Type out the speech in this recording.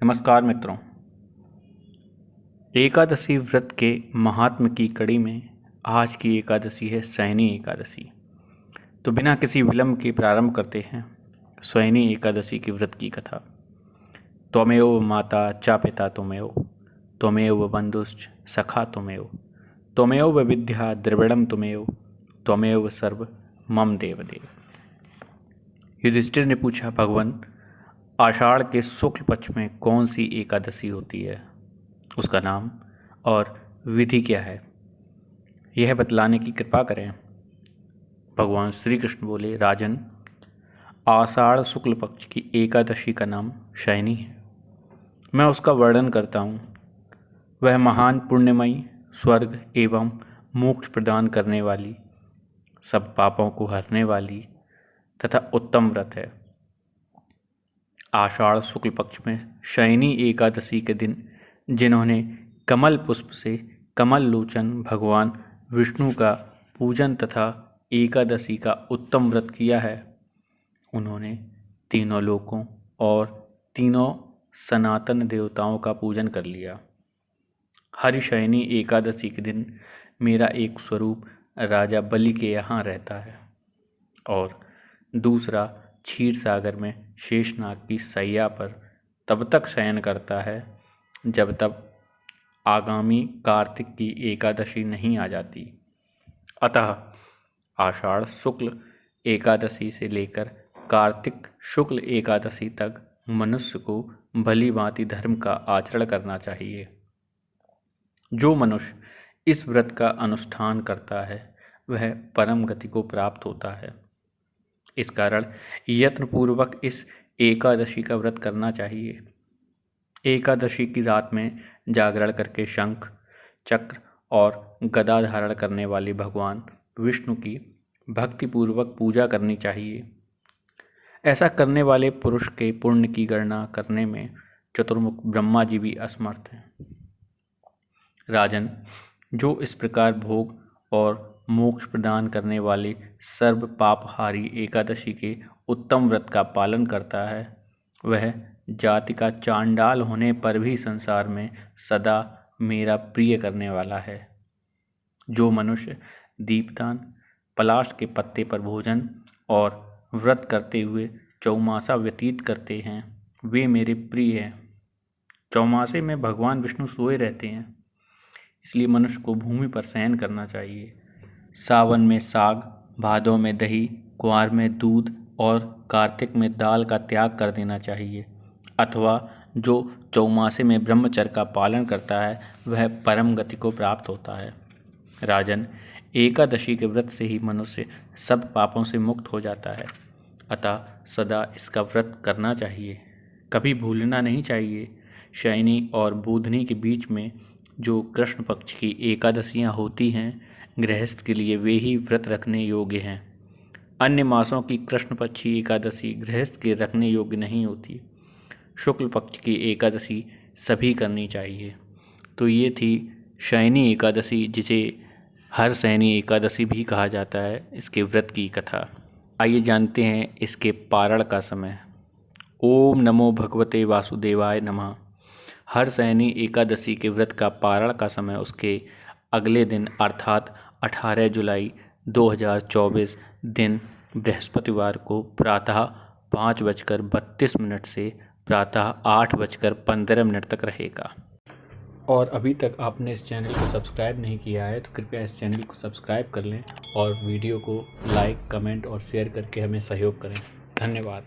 नमस्कार मित्रों। एकादशी व्रत के महात्म्य की कड़ी में आज की एकादशी है शयनी एकादशी। तो बिना किसी विलंब के प्रारंभ करते हैं शयनी एकादशी के व्रत की कथा। त्वमेव माता च पिता त्वमेव, त्वमेव बंधुश्च सखा त्वमेव, त्वमेव विद्या द्रविड़म त्वमेव, त्वमेव सर्व मम देवदेव। युधिष्ठिर ने पूछा, भगवान आषाढ़ के शुक्ल पक्ष में कौन सी एकादशी होती है, उसका नाम और विधि क्या है, यह बतलाने की कृपा करें। भगवान श्री कृष्ण बोले, राजन, आषाढ़ शुक्ल पक्ष की एकादशी का नाम शयनी है। मैं उसका वर्णन करता हूँ। वह महान पुण्यमयी, स्वर्ग एवं मोक्ष प्रदान करने वाली, सब पापों को हरने वाली तथा उत्तम व्रत है। आषाढ़ शुक्ल पक्ष में शयनी एकादशी के दिन जिन्होंने कमल पुष्प से कमल लोचन भगवान विष्णु का पूजन तथा एकादशी का उत्तम व्रत किया है, उन्होंने तीनों लोकों और तीनों सनातन देवताओं का पूजन कर लिया। हरिशयनी एकादशी के दिन मेरा एक स्वरूप राजा बलि के यहाँ रहता है और दूसरा क्षीर सागर में शेषनाग की सैया पर तब तक शयन करता है जब तक आगामी कार्तिक की एकादशी नहीं आ जाती। अतः आषाढ़ शुक्ल एकादशी से लेकर कार्तिक शुक्ल एकादशी तक मनुष्य को भली भांति धर्म का आचरण करना चाहिए। जो मनुष्य इस व्रत का अनुष्ठान करता है वह परम गति को प्राप्त होता है। इस कारण यत्नपूर्वक इस एकादशी का व्रत करना चाहिए। एकादशी की रात में जागरण करके शंख, चक्र और गदा धारण करने वाले भगवान विष्णु की भक्तिपूर्वक पूजा करनी चाहिए। ऐसा करने वाले पुरुष के पुण्य की गणना करने में चतुर्मुख ब्रह्मा जी भी असमर्थ हैं। राजन, जो इस प्रकार भोग और मोक्ष प्रदान करने वाले सर्व पापहारी एकादशी के उत्तम व्रत का पालन करता है, वह जाति का चांडाल होने पर भी संसार में सदा मेरा प्रिय करने वाला है। जो मनुष्य दीपदान, पलाश के पत्ते पर भोजन और व्रत करते हुए चौमासा व्यतीत करते हैं, वे मेरे प्रिय हैं। चौमासे में भगवान विष्णु सोए रहते हैं, इसलिए मनुष्य को भूमि पर शयन करना चाहिए। सावन में साग, भादों में दही, कुंवार में दूध और कार्तिक में दाल का त्याग कर देना चाहिए। अथवा जो चौमासे में ब्रह्मचर्य का पालन करता है वह परम गति को प्राप्त होता है। राजन, एकादशी के व्रत से ही मनुष्य सब पापों से मुक्त हो जाता है। अतः सदा इसका व्रत करना चाहिए, कभी भूलना नहीं चाहिए। शयनी और बुधनी के बीच में जो कृष्ण पक्ष की एकादशियाँ होती हैं, गृहस्थ के लिए वे ही व्रत रखने योग्य हैं। अन्य मासों की कृष्ण पक्षी एकादशी गृहस्थ के रखने योग्य नहीं होती। शुक्ल पक्ष की एकादशी सभी करनी चाहिए। तो ये थी शयनी एकादशी, जिसे हर शयनी एकादशी भी कहा जाता है, इसके व्रत की कथा। आइए जानते हैं इसके पारण का समय। ओम नमो भगवते वासुदेवाय नमः। हर शयनी एकादशी के व्रत का पारण का समय उसके अगले दिन अर्थात 18 जुलाई 2024 दिन बृहस्पतिवार को प्रातः 5:32 से प्रातः 8:15 तक रहेगा। और अभी तक आपने इस चैनल को सब्सक्राइब नहीं किया है तो कृपया इस चैनल को सब्सक्राइब कर लें और वीडियो को लाइक, कमेंट और शेयर करके हमें सहयोग करें। धन्यवाद।